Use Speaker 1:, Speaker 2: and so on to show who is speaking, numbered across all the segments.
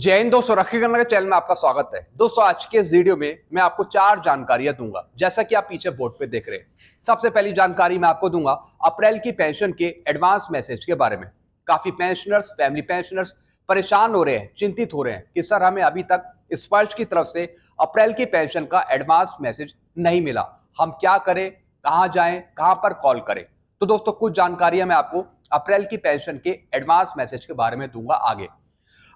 Speaker 1: जय हिंद दोस्तों, रखी करने के चैनल में आपका स्वागत है। दोस्तों आज के इस वीडियो में मैं आपको 4 जानकारियां दूंगा, जैसा कि आप पीछे बोर्ड पे देख रहे हैं। सबसे पहली जानकारी मैं आपको दूंगा अप्रैल की पेंशन के एडवांस मैसेज के बारे में। काफी पेंशनर्स, फैमिली पेंशनर्स परेशान हो रहे हैं, चिंतित हो रहे हैं कि सर हमें अभी तक स्पर्श की तरफ से अप्रैल की पेंशन का एडवांस मैसेज नहीं मिला, हम क्या करें, कहाँ जाएं, कहाँ पर कॉल करें। तो दोस्तों कुछ जानकारियां मैं आपको अप्रैल की पेंशन के एडवांस मैसेज के बारे में दूंगा आगे।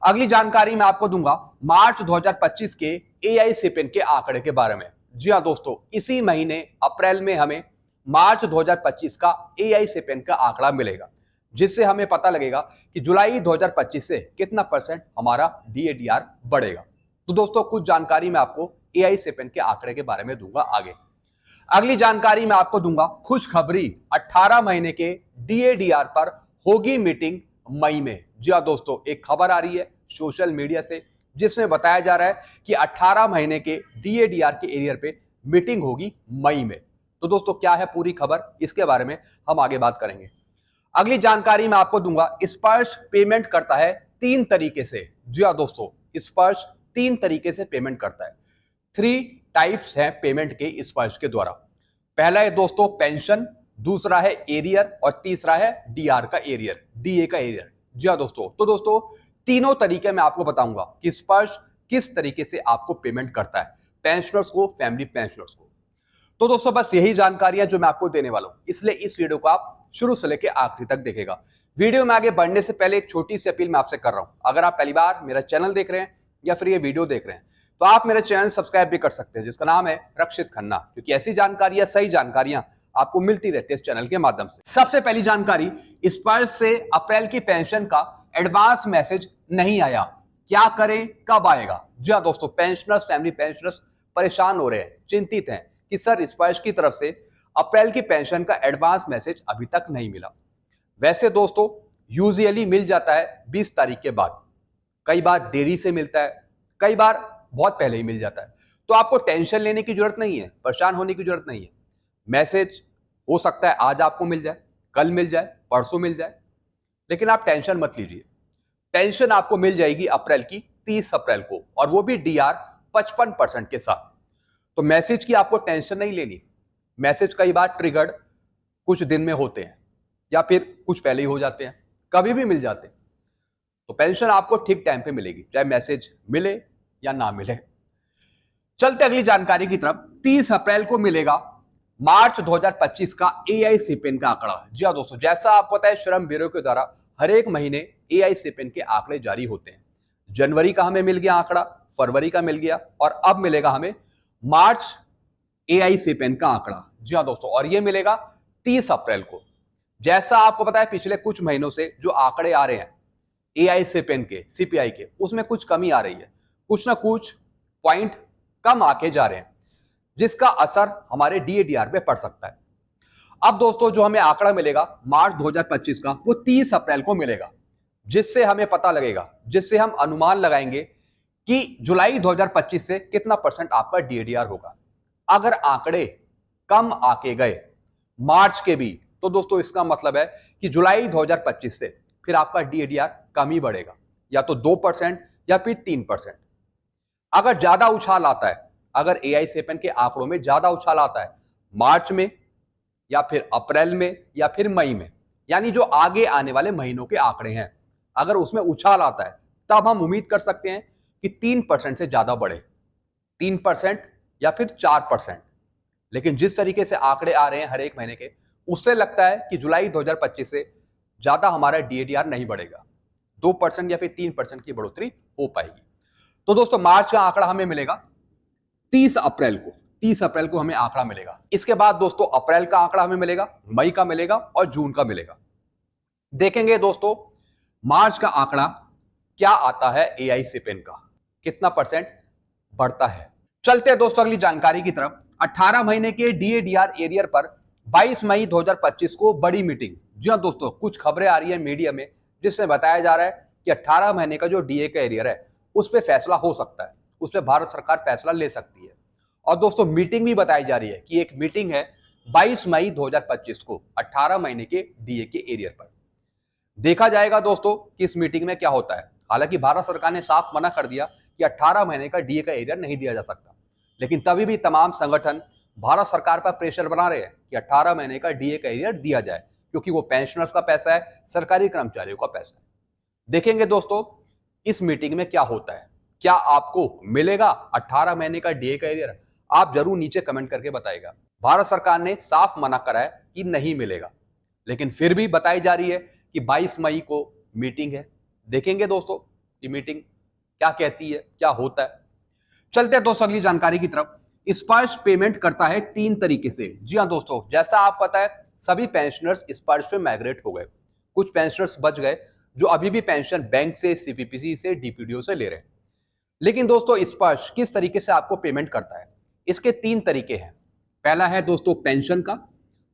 Speaker 1: अगली जानकारी मैं आपको दूंगा मार्च 2025 के एआई सिपेन के आंकड़े के बारे में। जी हां दोस्तों, इसी महीने अप्रैल में हमें मार्च 2025 का एआई सिपेन का आंकड़ा मिलेगा, जिससे हमें पता लगेगा कि जुलाई 2025 से कितना परसेंट हमारा डीएडीआर बढ़ेगा। तो दोस्तों कुछ जानकारी मैं आपको एआई सिपेन के आंकड़े के बारे में दूंगा आगे। अगली जानकारी मैं आपको दूंगा खुशखबरी, 18 महीने के डीएडीआर पर होगी मीटिंग मई में। जी हाँ दोस्तों, एक खबर आ रही है सोशल मीडिया से जिसमें बताया जा रहा है कि 18 महीने के डीएडीआर के एरियर पे मीटिंग होगी मई में। तो दोस्तों क्या है पूरी खबर, इसके बारे में हम आगे बात करेंगे। अगली जानकारी मैं आपको दूंगा स्पर्श पेमेंट करता है 3 तरीके से। जी हाँ दोस्तों, स्पर्श 3 तरीके से पेमेंट करता है। 3 टाइप्स हैं पेमेंट के स्पर्श के द्वारा। पहला है दोस्तों पेंशन, दूसरा है एरियर और तीसरा है डीआर का एरियर, डीए का एरियर। जी हाँ दोस्तों, तो दोस्तों तीनों तरीके मैं आपको बताऊंगा कि स्पर्श किस तरीके से आपको पेमेंट करता है, पेंशनर्स को, फैमिली पेंशनर्स को। तो दोस्तों बस यही जानकारियां जो मैं आपको देने वाला हूं, इसलिए इस वीडियो को आप शुरू से लेकर आखिरी तक देखेगा। वीडियो में आगे बढ़ने से पहले एक छोटी सी अपील मैं आपसे कर रहा हूं। अगर आप पहली बार मेरा चैनल देख रहे हैं या फिर ये वीडियो देख रहे हैं तो आप मेरे चैनल सब्सक्राइब भी कर सकते हैं, जिसका नाम है रक्षित खन्ना, क्योंकि ऐसी जानकारियां, सही जानकारियां आपको मिलती रहती है इस चैनल के माध्यम से। सबसे पहली जानकारी, स्पर्श से अप्रैल की पेंशन का एडवांस मैसेज नहीं आया, क्या करें, कब आएगा। जी हाँ दोस्तों, पेंशनर्स, फैमिली पेंशनर्स परेशान हो रहे हैं, चिंतित हैं कि सर स्पर्श की तरफ से अप्रैल की पेंशन का एडवांस मैसेज अभी तक नहीं मिला। वैसे दोस्तों यूजुअली मिल जाता है 20 तारीख के बाद, कई बार देरी से मिलता है, कई बार बहुत पहले ही मिल जाता है। तो आपको टेंशन लेने की जरूरत नहीं है, परेशान होने की जरूरत नहीं है। मैसेज हो सकता है आज आपको मिल जाए, कल मिल जाए, परसों मिल जाए, लेकिन आप टेंशन मत लीजिए। पेंशन आपको मिल जाएगी अप्रैल की 30 अप्रैल को, और वो भी डीआर 55% के साथ। तो मैसेज की आपको टेंशन नहीं लेनी। मैसेज कई बार ट्रिगर्ड कुछ दिन में होते हैं या फिर कुछ पहले ही हो जाते हैं, कभी भी मिल जाते हैं। तो पेंशन आपको ठीक टाइम पे मिलेगी, चाहे मैसेज मिले या ना मिले। चलते अगली जानकारी की तरफ। 30 अप्रैल को मिलेगा मार्च 2025 का एआई सिपेन का आंकड़ा। जी हाँ दोस्तों, जैसा आपको पता है श्रम ब्यूरो के द्वारा हर एक महीने एआई सिपेन के आंकड़े जारी होते हैं। जनवरी का हमें मिल गया आंकड़ा, फरवरी का मिल गया, और अब मिलेगा हमें मार्च एआई सिपेन का आंकड़ा। जी हाँ दोस्तों, और ये मिलेगा 30 अप्रैल को। जैसा आपको पता है पिछले कुछ महीनों से जो आंकड़े आ रहे हैं एआई सिपेन के, सीपीआई के, उसमें कुछ कमी आ रही है, कुछ ना कुछ पॉइंट कम आके जा रहे हैं, जिसका असर हमारे डीएडीआर पे पड़ सकता है। अब दोस्तों जो हमें आंकड़ा मिलेगा मार्च 2025 का, वो 30 अप्रैल को मिलेगा, जिससे हमें पता लगेगा, जिससे हम अनुमान लगाएंगे कि जुलाई 2025 से कितना परसेंट आपका डीएडीआर होगा। अगर आंकड़े कम आके गए मार्च के भी, तो दोस्तों इसका मतलब है कि जुलाई 2025 से फिर आपका डीएडीआर कम ही बढ़ेगा, या तो 2% या फिर 3%। अगर ज्यादा उछाल आता है, अगर एआई सिपेन के आंकड़ों में ज्यादा उछाल आता है मार्च में या फिर अप्रैल में या फिर मई में, यानी जो आगे आने वाले महीनों के आंकड़े हैं, अगर उसमें उछाल आता है, तब हम उम्मीद कर सकते हैं कि 3% से ज्यादा बढ़े, 3% या फिर 4%। लेकिन जिस तरीके से आंकड़े आ रहे हैं हर एक महीने के, उससे लगता है कि जुलाई 2025 से ज्यादा हमारा डीएडीआर नहीं बढ़ेगा, 2% या फिर 3% की बढ़ोतरी हो पाएगी। तो दोस्तों मार्च का आंकड़ा हमें मिलेगा 30 अप्रैल को, 30 अप्रैल को हमें आंकड़ा मिलेगा। इसके बाद दोस्तों अप्रैल का आंकड़ा हमें मिलेगा, मई का मिलेगा और जून का मिलेगा। देखेंगे दोस्तों मार्च का आंकड़ा क्या आता है एआई सिपेन का, कितना परसेंट बढ़ता है। चलते हैं दोस्तों अगली जानकारी की तरफ। 18 महीने के डीएडीआर एरियर पर 22 मई 2025 को बड़ी मीटिंग। जी हाँ दोस्तों, कुछ खबरें आ रही है मीडिया में जिसमें बताया जा रहा है कि 18 महीने का जो डीए का एरियर है उस पर फैसला हो सकता है, उस पर भारत सरकार फैसला ले सकती है। और दोस्तों मीटिंग भी बताई जा रही है कि एक मीटिंग है 22 मई 2025 को 18 महीने के डीए के एरियर पर। देखा जाएगा दोस्तों कि इस मीटिंग में क्या होता है। हालांकि भारत सरकार ने साफ मना कर दिया कि 18 महीने का डीए का एरियर नहीं दिया जा सकता, लेकिन तभी भी तमाम संगठन भारत सरकार पर प्रेशर बना रहे हैं कि 18 महीने का डीए का एरियर दिया जाए, क्योंकि वो पेंशनर्स का पैसा है, सरकारी कर्मचारियों का पैसा है। देखेंगे दोस्तों इस मीटिंग में क्या होता है, क्या आपको मिलेगा 18 महीने का डीए का एरियर? आप जरूर नीचे कमेंट करके बताइएगा। भारत सरकार ने साफ मना करा है कि नहीं मिलेगा, लेकिन फिर भी बताई जा रही है कि 22 मई को मीटिंग है। देखेंगे दोस्तों ये मीटिंग क्या कहती है, क्या होता है। चलते हैं दोस्तों अगली जानकारी की तरफ। स्पर्श पेमेंट करता है 3 तरीके से। जी हाँ दोस्तों, जैसा आप पता है सभी पेंशनर्स स्पर्श पे माइग्रेट हो गए, कुछ पेंशनर्स बच गए जो अभी भी पेंशन बैंक से, सीपीपीसी से, डीपीडीओ से ले रहे हैं। लेकिन दोस्तों स्पर्श किस तरीके से आपको पेमेंट करता है? इसके 3 तरीके हैं। पहला है दोस्तों पेंशन का,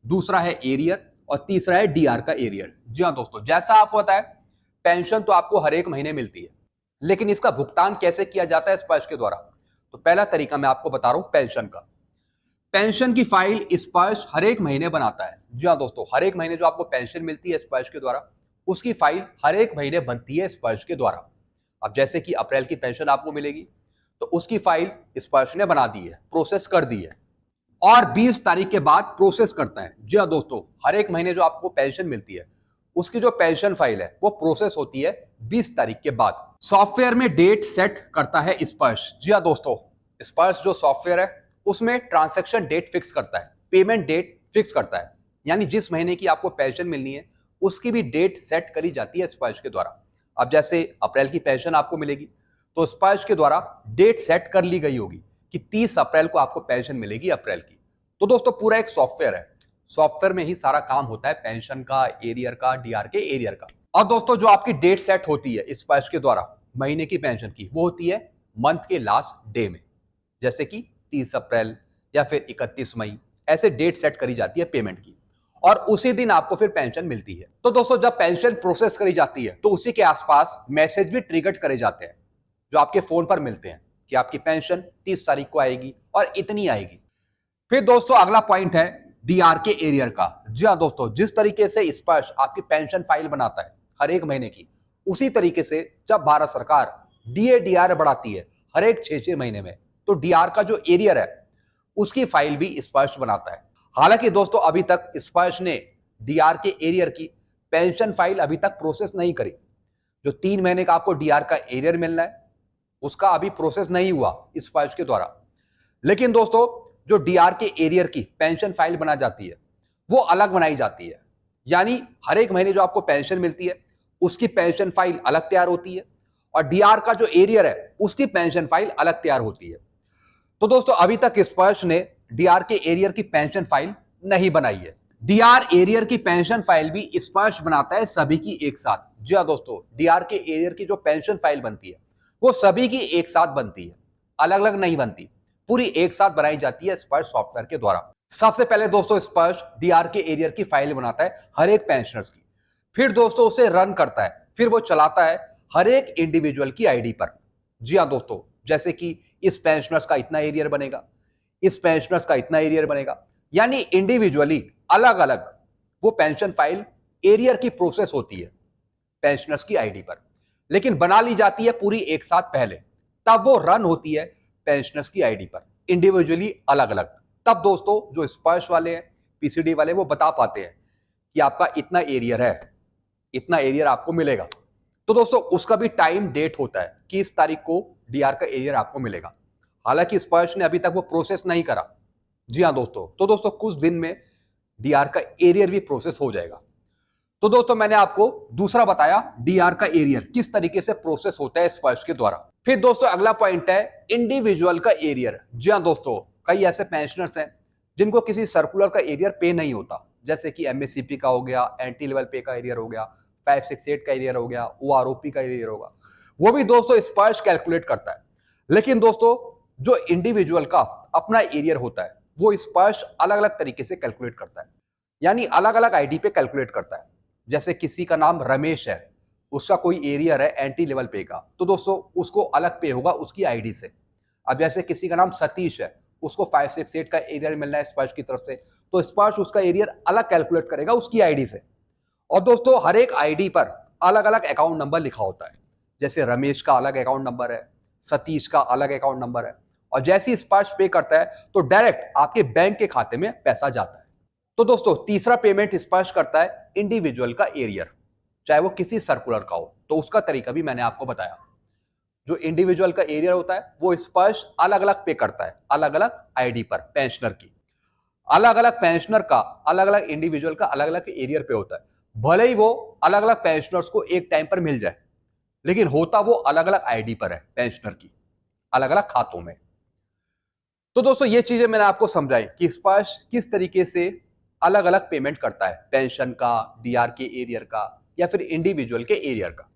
Speaker 1: दूसरा है एरियर और तीसरा है डीआर का एरियर। जी हाँ दोस्तों, जैसा आपको पता है पेंशन तो आपको हर एक महीने मिलती है, लेकिन इसका भुगतान कैसे किया जाता है स्पर्श के द्वारा? तो पहला तरीका मैं आपको बता रहा हूं पेंशन का। पेंशन की फाइल स्पर्श हर एक महीने बनाता है। जी हाँ दोस्तों, हर एक महीने जो आपको पेंशन मिलती है स्पर्श के द्वारा, उसकी फाइल हर एक महीने बनती है स्पर्श के द्वारा। अब जैसे कि अप्रैल की पेंशन आपको मिलेगी तो उसकी फाइल स्पर्श ने बना दी है, प्रोसेस कर दी है और 20 तारीख के बाद प्रोसेस करता है। जी हाँ दोस्तों, हर एक महीने जो आपको पेंशन मिलती है उसकी जो पेंशन फाइल है वो प्रोसेस होती है 20 तारीख के बाद। सॉफ्टवेयर में डेट सेट करता है स्पर्श। जी हाँ दोस्तों, स्पर्श जो सॉफ्टवेयर है उसमें ट्रांजैक्शन डेट फिक्स करता है, पेमेंट डेट फिक्स करता है, यानी जिस महीने की आपको पेंशन मिलनी है उसकी भी डेट सेट करी जाती है स्पर्श के द्वारा। अब जैसे अप्रैल की पेंशन आपको मिलेगी तो स्पर्श के द्वारा डेट सेट कर ली गई होगी कि 30 अप्रैल को आपको पेंशन मिलेगी अप्रैल की। तो दोस्तों पूरा एक सॉफ्टवेयर है, सॉफ्टवेयर में ही सारा काम होता है पेंशन का, एरियर का, डीआर के एरियर का। और दोस्तों जो आपकी डेट सेट होती है स्पर्श के द्वारा महीने की पेंशन की, वो होती है मंथ के लास्ट डे में, जैसे कि 30 अप्रैल या फिर 31 मई, ऐसे डेट सेट करी जाती है पेमेंट की और उसी दिन आपको फिर पेंशन मिलती है। तो दोस्तों जब पेंशन प्रोसेस करी जाती है तो उसी के आसपास मैसेज भी ट्रिगर करे जाते हैं जो आपके फोन पर मिलते हैं कि आपकी पेंशन 30 तारीख को आएगी और इतनी आएगी। फिर दोस्तों अगला पॉइंट है डीआर के एरियर का। जी हाँ दोस्तों, जिस तरीके से स्पर्श आपकी पेंशन फाइल बनाता है हर एक महीने की, उसी तरीके से जब भारत सरकार डीए डीआर बढ़ाती है हर एक 6-6 महीने में, तो डीआर का जो एरियर है उसकी फाइल भी स्पर्श बनाता है। हालांकि दोस्तों अभी तक स्पर्श ने डीआर के एरियर की पेंशन फाइल अभी तक प्रोसेस नहीं करी। जो 3 महीने का आपको डीआर का एरियर मिलना है उसका अभी प्रोसेस नहीं हुआ स्पर्श के द्वारा। लेकिन दोस्तों जो डीआर के एरियर की पेंशन फाइल बना जाती है वो अलग बनाई जाती है, यानी हर एक महीने जो आपको पेंशन मिलती है उसकी पेंशन फाइल अलग तैयार होती है और डीआर का जो एरियर है उसकी पेंशन फाइल अलग तैयार होती है। तो दोस्तों अभी तक स्पर्श ने डीआर के एरियर की पेंशन फाइल नहीं बनाई है। डीआर एरियर की पेंशन फाइल भी स्पर्श बनाता है सभी की एक साथ। जी हाँ दोस्तों, डीआर के एरियर की जो पेंशन फाइल बनती है वो सभी की एक साथ बनती है, अलग अलग नहीं बनती, पूरी एक साथ बनाई जाती है स्पर्श सॉफ्टवेयर के द्वारा। सबसे पहले दोस्तों स्पर्श डीआर के एरियर की फाइल बनाता है हर एक पेंशनर्स की, फिर दोस्तों उसे रन करता है, फिर वो चलाता है हर एक इंडिविजुअल की आईडी पर। जी हाँ दोस्तों, जैसे कि इस पेंशनर्स का इतना एरियर बनेगा, इस पेंशनर्स का इतना एरियर बनेगा, यानी इंडिविजुअली अलग अलग वो पेंशन फाइल एरियर की प्रोसेस होती है पेंशनर्स की आईडी पर, लेकिन बना ली जाती है पूरी एक साथ पहले, तब वो रन होती है पेंशनर्स की आईडी पर इंडिविजुअली अलग अलग। तब दोस्तों जो स्पर्श वाले हैं, पीसीडी वाले, वो बता पाते हैं कि आपका इतना एरियर है, इतना एरियर आपको मिलेगा। तो दोस्तों उसका भी टाइम डेट होता है कि इस तारीख को डीआर का एरियर आपको मिलेगा। हालांकि स्पर्श ने अभी तक वो प्रोसेस नहीं करा। जी हाँ दोस्तों, तो दोस्तों कुछ दिन में डीआर का एरियर भी प्रोसेस हो जाएगा। तो दोस्तों मैंने आपको दूसरा बताया डीआर का एरियर किस तरीके से प्रोसेस होता है स्पर्श के द्वारा। फिर दोस्तों अगला पॉइंट है इंडिविजुअल का एरियर। जी हाँ दोस्तों, कई ऐसे पेंशनर्स हैं जिनको किसी सर्कुलर का एरियर पे नहीं होता, जैसे कि एमएससीपी का हो गया, एंटी लेवल पे का एरियर हो गया, 568 का एरियर हो गया, ओआरओपी का एरियर होगा, वो भी दोस्तों स्पर्श कैलकुलेट करता है। लेकिन दोस्तों जो इंडिविजुअल का अपना एरियर होता है वो स्पर्श अलग अलग तरीके से कैलकुलेट करता है, यानी अलग अलग आईडी पे कैलकुलेट करता है। जैसे किसी का नाम रमेश है, उसका कोई एरियर है एंटी लेवल पे का, तो दोस्तों उसको अलग पे होगा उसकी आईडी से। अब जैसे किसी का नाम सतीश है, उसको 568 का एरियर मिलना है स्पर्श की तरफ से, तो स्पर्श उसका एरियर अलग कैलकुलेट करेगा उसकी आईडी से। और दोस्तों हर एक आईडी पर अलग अलग अकाउंट नंबर लिखा होता है, जैसे रमेश का अलग अकाउंट नंबर है, सतीश का अलग अकाउंट नंबर है, और जैसे ही स्पर्श पे करता है तो डायरेक्ट आपके बैंक के खाते में पैसा जाता है। तो दोस्तों तीसरा पेमेंट स्पर्श करता है इंडिविजुअल का एरियर, चाहे वो किसी सर्कुलर का हो, तो उसका तरीका भी मैंने आपको बताया। जो इंडिविजुअल का एरियर होता है वो स्पर्श अलग अलग पे करता है, अलग अलग आईडी पर पेंशनर की। अलग अलग पेंशनर का अलग अलग इंडिविजुअल का अलग अलग एरियर पे होता है, भले ही वो अलग अलग पेंशनर्स को एक टाइम पर मिल जाए, लेकिन होता वो अलग अलग आईडी पर है पेंशनर की, अलग अलग खातों में। तो दोस्तों ये चीजें मैंने आपको समझाई कि स्पर्श किस तरीके से अलग अलग पेमेंट करता है, पेंशन का, डीआर के एरियर का, या फिर इंडिविजुअल के एरियर का।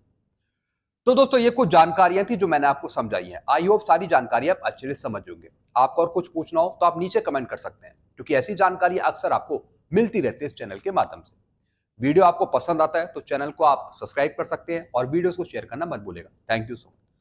Speaker 1: तो दोस्तों ये कुछ जानकारियां थी जो मैंने आपको समझाई हैं। आई होप सारी जानकारी आप अच्छे से समझ होंगे। आपको और कुछ पूछना हो तो आप नीचे कमेंट कर सकते हैं, क्योंकि ऐसी जानकारी अक्सर आपको मिलती रहती है इस चैनल के माध्यम से। वीडियो आपको पसंद आता है तो चैनल को आप सब्सक्राइब कर सकते हैं और वीडियोस को शेयर करना मत भूलिएगा। Thank you so much.